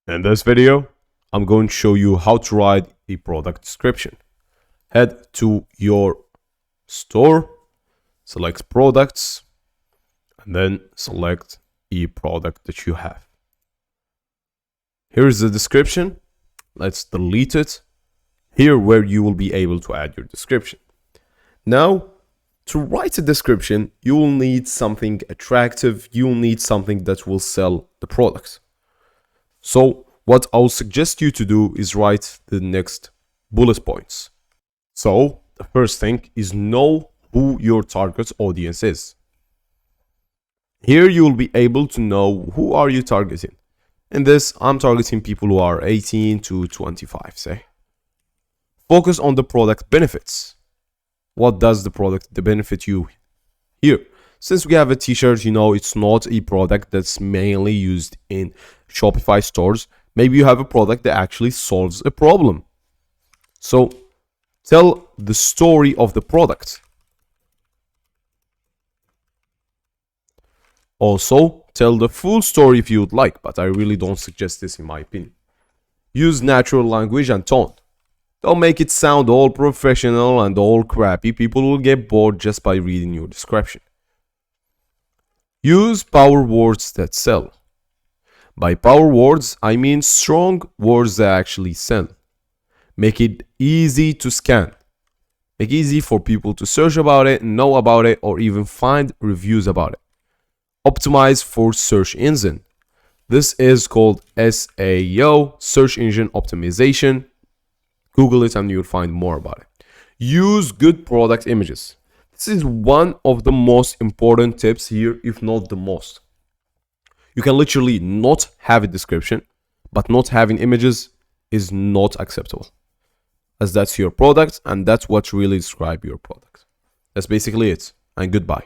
In this video, I'm going to show you how to write a product description. Head to your store, select products, and then select a product that you have. Here's the description. Let's delete it. Here where you will be able to add your description. Now, to write a description, you will need something attractive. You will need something that will sell the product. So what I'll suggest you to do is write the next bullet points. So the first thing is know who your target audience is. Here you will be able to know who are you targeting. In this, I'm targeting people who are 18 to 25, say. Focus on the product benefits. What does the product benefit you here? Since we have a t-shirt, it's not a product that's mainly used in Shopify stores. Maybe you have a product that actually solves a problem. So tell the story of the product. Also, tell the full story if you would like, but I really don't suggest this in my opinion. Use natural language and tone. Don't make it sound all professional and all crappy. People will get bored just by reading your description. Use power words that sell. By power words, I mean strong words that actually sell. Make it easy to scan. Make it easy for people to search about it, know about it, or even find reviews about it. Optimize for search engine. This is called SEO, search engine optimization. Google it and you'll find more about it. Use good product images. This is one of the most important tips here, if not the most. You can literally not have a description, but not having images is not acceptable, as that's your product and that's what really describes your product. That's basically it, and goodbye.